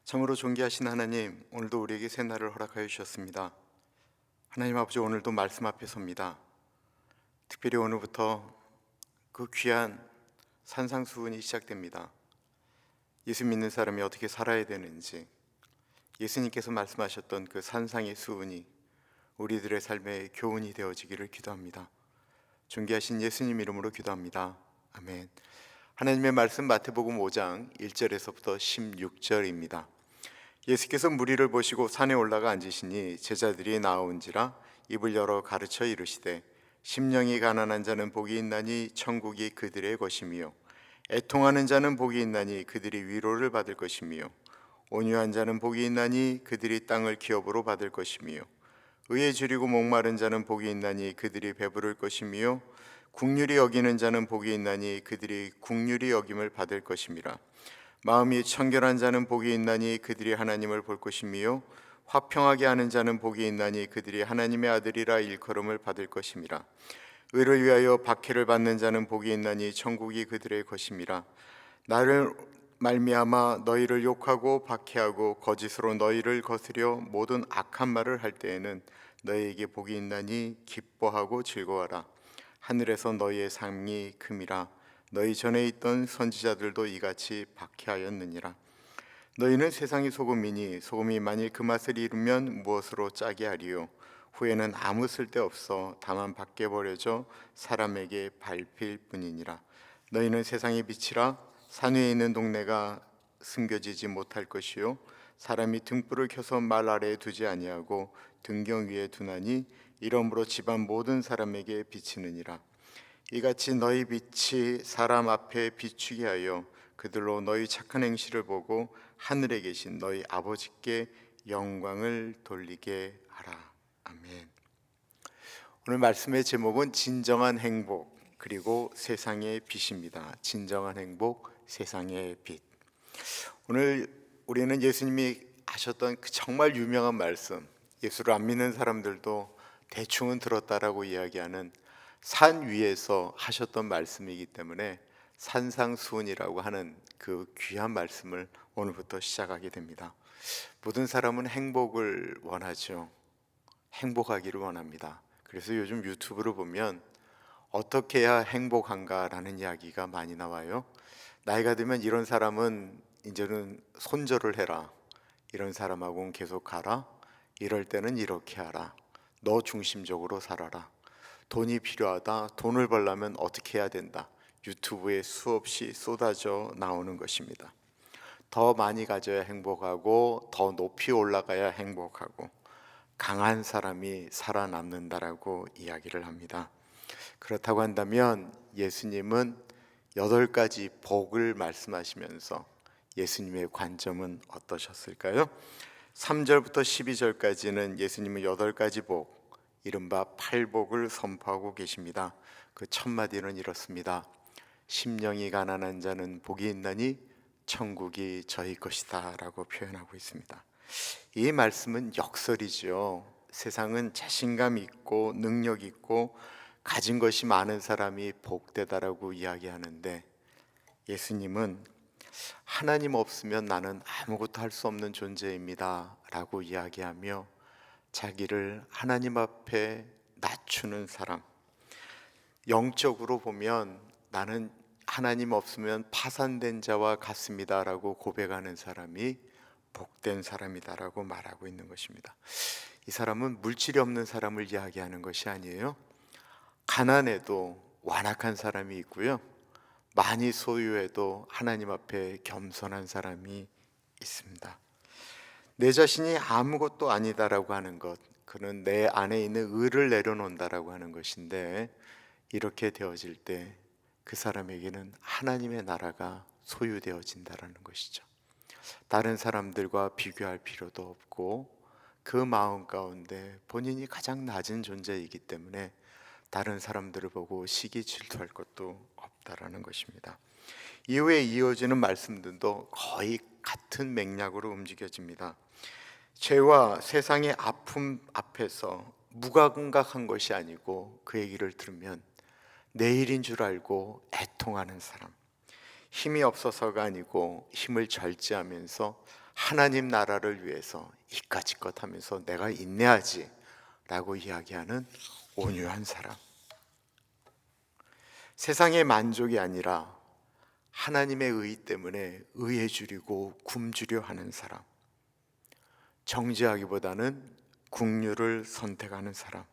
참으로 존귀하신 하나님, 오늘도 우리에게 새날을 허락하여 주셨습니다. 하나님 아버지, 오늘도 말씀 앞에 섭니다. 특별히 오늘부터 그 귀한 산상수훈이 시작됩니다. 예수 믿는 사람이 어떻게 살아야 되는지, 예수님께서 말씀하셨던 그 산상의 수훈이 우리들의 삶의 교훈이 되어지기를 기도합니다. 존귀하신 예수님 이름으로 기도합니다. 아멘. 하나님의 말씀 마태복음 5장 1절에서부터 16절입니다. 예수께서 무리를 보시고 산에 올라가 앉으시니 제자들이 나온지라 입을 열어 가르쳐 이르시되, 심령이 가난한 자는 복이 있나니 천국이 그들의 것이며, 애통하는 자는 복이 있나니 그들이 위로를 받을 것이며, 온유한 자는 복이 있나니 그들이 땅을 기업으로 받을 것이며, 의에 줄이고 목마른 자는 복이 있나니 그들이 배부를 것이며, 긍휼히 여기는 자는 복이 있나니 그들이 긍휼히 여김을 받을 것임이라. 마음이 청결한 자는 복이 있나니 그들이 하나님을 볼 것이며, 화평하게 하는 자는 복이 있나니 그들이 하나님의 아들이라 일컬음을 받을 것임이라. 의를 위하여 박해를 받는 자는 복이 있나니 천국이 그들의 것임이라. 나를 말미암아 너희를 욕하고 박해하고 거짓으로 너희를 거스려 모든 악한 말을 할 때에는 너희에게 복이 있나니 기뻐하고 즐거워하라. 하늘에서 너희의 상이 큼이라. 너희 전에 있던 선지자들도 이같이 박해하였느니라. 너희는 세상의 소금이니 소금이 만일 그 맛을 잃으면 무엇으로 짜게 하리요? 후에는 아무 쓸데없어 다만 밖에 버려져 사람에게 밟힐 뿐이니라. 너희는 세상의 빛이라. 산 위에 있는 동네가 숨겨지지 못할 것이요, 사람이 등불을 켜서 말 아래에 두지 아니하고 등경 위에 두나니 이러므로 집안 모든 사람에게 비치느니라. 이같이 너희 빛이 사람 앞에 비추게 하여 그들로 너희 착한 행실을 보고 하늘에 계신 너희 아버지께 영광을 돌리게 하라. 아멘. 오늘 말씀의 제목은 진정한 행복 그리고 세상의 빛입니다. 진정한 행복, 세상의 빛. 오늘 우리는 예수님이 하셨던 그 정말 유명한 말씀, 예수를 안 믿는 사람들도 대충은 들었다라고 이야기하는 산 위에서 하셨던 말씀이기 때문에 산상수훈이라고 하는 그 귀한 말씀을 오늘부터 시작하게 됩니다. 모든 사람은 행복을 원하죠. 행복하기를 원합니다. 그래서 요즘 유튜브를 보면 어떻게 해야 행복한가라는 이야기가 많이 나와요. 나이가 들면 이런 사람은 이제는 손절을 해라, 이런 사람하고는 계속 가라, 이럴 때는 이렇게 하라, 너 중심적으로 살아라, 돈이 필요하다, 돈을 벌려면 어떻게 해야 된다, 유튜브에 수없이 쏟아져 나오는 것입니다. 더 많이 가져야 행복하고 더 높이 올라가야 행복하고 강한 사람이 살아남는다라고 이야기를 합니다. 그렇다고 한다면 예수님은 8가지 복을 말씀하시면서 예수님의 관점은 어떠셨을까요? 3절부터 12절까지는 예수님은 8가지 복, 이른바 팔복을 선포하고 계십니다. 그 첫 마디는 이렇습니다. 심령이 가난한 자는 복이 있나니 천국이 저희 것이다 라고 표현하고 있습니다. 이 말씀은 역설이죠. 세상은 자신감 있고 능력 있고 가진 것이 많은 사람이 복되다라고 이야기하는데, 예수님은 하나님 없으면 나는 아무것도 할 수 없는 존재입니다 라고 이야기하며 자기를 하나님 앞에 낮추는 사람, 영적으로 보면 나는 하나님 없으면 파산된 자와 같습니다 라고 고백하는 사람이 복된 사람이다라고 말하고 있는 것입니다. 이 사람은 물질이 없는 사람을 이야기하는 것이 아니에요. 가난해도 완악한 사람이 있고요, 많이 소유해도 하나님 앞에 겸손한 사람이 있습니다. 내 자신이 아무것도 아니다라고 하는 것, 그는 내 안에 있는 의를 내려놓는다라고 하는 것인데, 이렇게 되어질 때 그 사람에게는 하나님의 나라가 소유되어진다라는 것이죠. 다른 사람들과 비교할 필요도 없고 그 마음 가운데 본인이 가장 낮은 존재이기 때문에 다른 사람들을 보고 시기 질투할 것도 없다라는 것입니다. 이후에 이어지는 말씀들도 거의 같은 맥락으로 움직여집니다. 죄와 세상의 아픔 앞에서 무감각한 것이 아니고 그 얘기를 들으면 내일인 줄 알고 애통하는 사람, 힘이 없어서가 아니고 힘을 절제하면서 하나님 나라를 위해서 이까짓것 하면서 내가 인내하지 라고 이야기하는 온유한 사람. 세상의 만족이 아니라 하나님의 의 때문에 의에 줄이고 굶주려 하는 사람. 정죄하기보다는 긍휼을 선택하는 사람.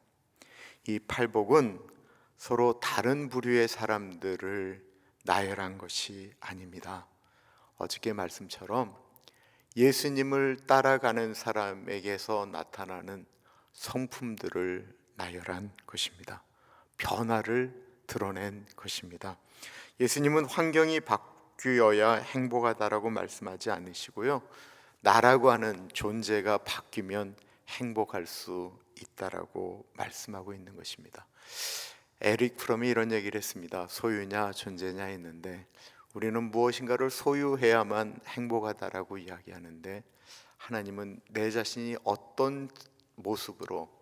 이 팔복은 서로 다른 부류의 사람들을 나열한 것이 아닙니다. 어저께 말씀처럼 예수님을 따라가는 사람에게서 나타나는 성품들을 나열한 것입니다. 변화를 드러낸 것입니다. 예수님은 환경이 바뀌어야 행복하다라고 말씀하지 않으시고요, 나라고 하는 존재가 바뀌면 행복할 수 있다라고 말씀하고 있는 것입니다. 에릭 프롬이 이런 얘기를 했습니다. 소유냐 존재냐 했는데, 우리는 무엇인가를 소유해야만 행복하다라고 이야기하는데, 하나님은 내 자신이 어떤 모습으로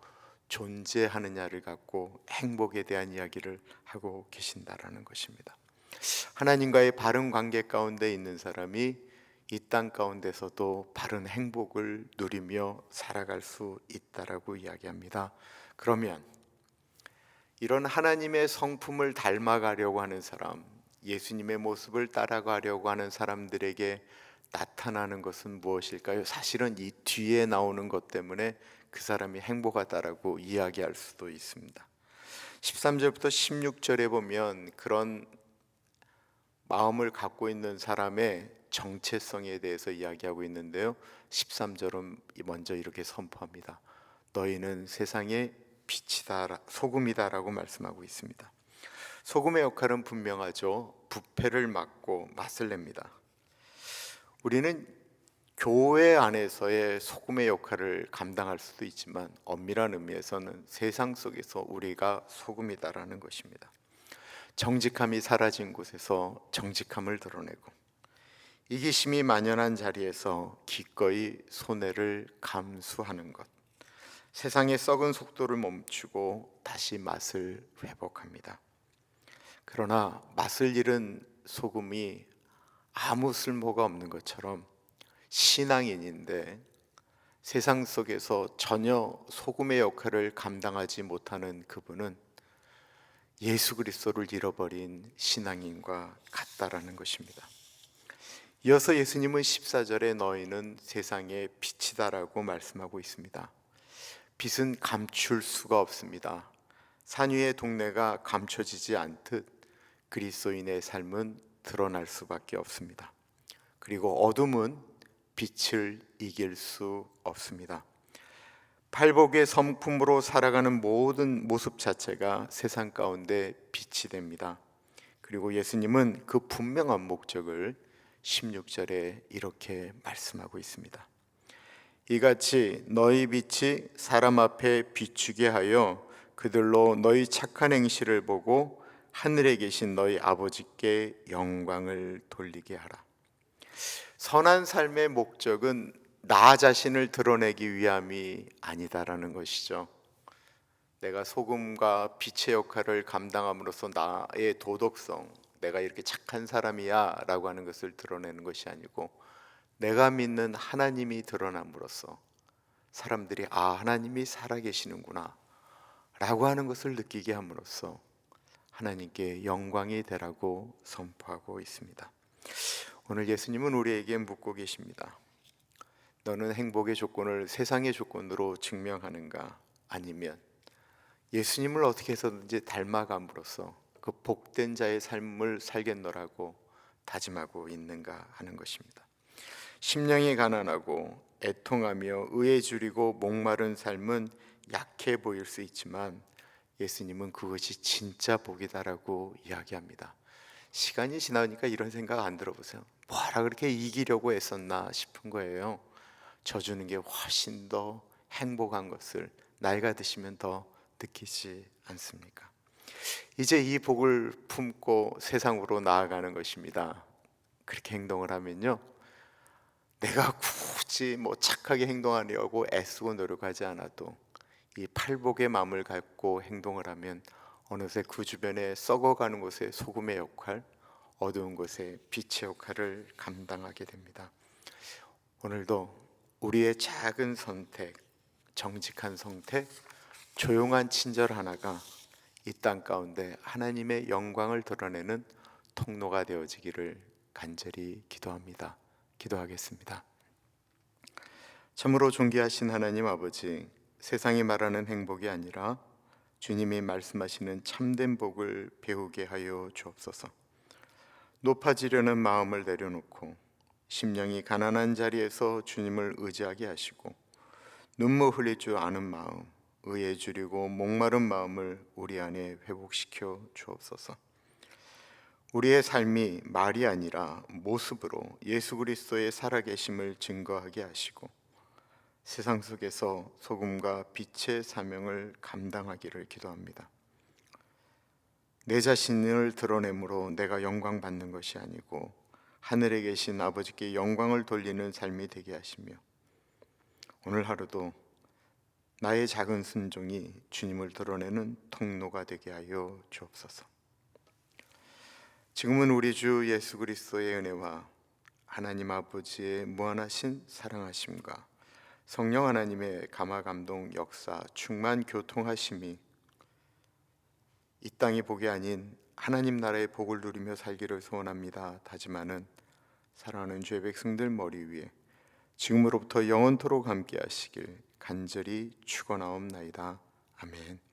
존재하느냐를 갖고 행복에 대한 이야기를 하고 계신다라는 것입니다. 하나님과의 바른 관계 가운데 있는 사람이 이 땅 가운데서도 바른 행복을 누리며 살아갈 수 있다라고 이야기합니다. 그러면 이런 하나님의 성품을 닮아가려고 하는 사람, 예수님의 모습을 따라가려고 하는 사람들에게 나타나는 것은 무엇일까요? 사실은 이 뒤에 나오는 것 때문에 그 사람이 행복하다라고 이야기할 수도 있습니다. 13절부터 16절에 보면 그런 마음을 갖고 있는 사람의 정체성에 대해서 이야기하고 있는데요, 13절은 먼저 이렇게 선포합니다. 너희는 세상의 빛이다, 소금이다라고 말씀하고 있습니다. 소금의 역할은 분명하죠. 부패를 막고 맛을 냅니다. 우리는 교회 안에서의 소금의 역할을 감당할 수도 있지만, 엄밀한 의미에서는 세상 속에서 우리가 소금이다라는 것입니다. 정직함이 사라진 곳에서 정직함을 드러내고, 이기심이 만연한 자리에서 기꺼이 손해를 감수하는 것, 세상의 썩은 속도를 멈추고 다시 맛을 회복합니다. 그러나 맛을 잃은 소금이 아무 쓸모가 없는 것처럼, 신앙인인데 세상 속에서 전혀 소금의 역할을 감당하지 못하는 그분은 예수 그리스도를 잃어버린 신앙인과 같다라는 것입니다. 이어서 예수님은 14절에 너희는 세상의 빛이다라고 말씀하고 있습니다. 빛은 감출 수가 없습니다. 산 위의 동네가 감춰지지 않듯 그리스도인의 삶은 드러날 수밖에 없습니다. 그리고 어둠은 빛을 이길 수 없습니다. 팔복의 성품으로 살아가는 모든 모습 자체가 세상 가운데 빛이 됩니다. 그리고 예수님은 그 분명한 목적을 16절에 이렇게 말씀하고 있습니다. 이같이 너희 빛이 사람 앞에 비추게 하여 그들로 너희 착한 행실을 보고 하늘에 계신 너희 아버지께 영광을 돌리게 하라. 선한 삶의 목적은 나 자신을 드러내기 위함이 아니다라는 것이죠. 내가 소금과 빛의 역할을 감당함으로써 나의 도덕성, 내가 이렇게 착한 사람이야 라고 하는 것을 드러내는 것이 아니고, 내가 믿는 하나님이 드러남으로써 사람들이 하나님이 살아계시는구나 라고 하는 것을 느끼게 함으로써 하나님께 영광이 되라고 선포하고 있습니다. 오늘 예수님은 우리에게 묻고 계십니다. 너는 행복의 조건을 세상의 조건으로 증명하는가? 아니면 예수님을 어떻게 해서든지 닮아감으로써 그 복된 자의 삶을 살겠노라고 다짐하고 있는가 하는 것입니다. 심령이 가난하고 애통하며 의에 줄이고 목마른 삶은 약해 보일 수 있지만, 예수님은 그것이 진짜 복이다라고 이야기합니다. 시간이 지나니까 이런 생각 안 들어보세요? 뭐라 그렇게 이기려고 애썼나 싶은 거예요. 져주는 게 훨씬 더 행복한 것을 나이가 드시면 더 느끼지 않습니까? 이제 이 복을 품고 세상으로 나아가는 것입니다. 그렇게 행동을 하면요, 내가 굳이 착하게 행동하려고 애쓰고 노력하지 않아도 이 팔복의 마음을 갖고 행동을 하면 어느새 그 주변에 썩어가는 곳에 소금의 역할, 어두운 곳에 빛의 역할을 감당하게 됩니다. 오늘도 우리의 작은 선택, 정직한 선택, 조용한 친절 하나가 이 땅 가운데 하나님의 영광을 드러내는 통로가 되어지기를 간절히 기도합니다. 기도하겠습니다. 참으로 존귀하신 하나님 아버지, 세상이 말하는 행복이 아니라 주님이 말씀하시는 참된 복을 배우게 하여 주옵소서. 높아지려는 마음을 내려놓고 심령이 가난한 자리에서 주님을 의지하게 하시고 눈물 흘릴 줄 아는 마음, 의에 줄이고 목마른 마음을 우리 안에 회복시켜 주옵소서. 우리의 삶이 말이 아니라 모습으로 예수 그리스도의 살아계심을 증거하게 하시고 세상 속에서 소금과 빛의 사명을 감당하기를 기도합니다. 내 자신을 드러내므로 내가 영광 받는 것이 아니고 하늘에 계신 아버지께 영광을 돌리는 삶이 되게 하시며 오늘 하루도 나의 작은 순종이 주님을 드러내는 통로가 되게 하여 주옵소서. 지금은 우리 주 예수 그리스도의 은혜와 하나님 아버지의 무한하신 사랑하심과 성령 하나님의 감화 감동 역사 충만 교통하심이 이 땅의 복이 아닌 하나님 나라의 복을 누리며 살기를 소원합니다. 다짐하는 사랑하는 주의 백성들 머리 위에 지금으로부터 영원토록 함께 하시길 간절히 축원하옵나이다. 아멘.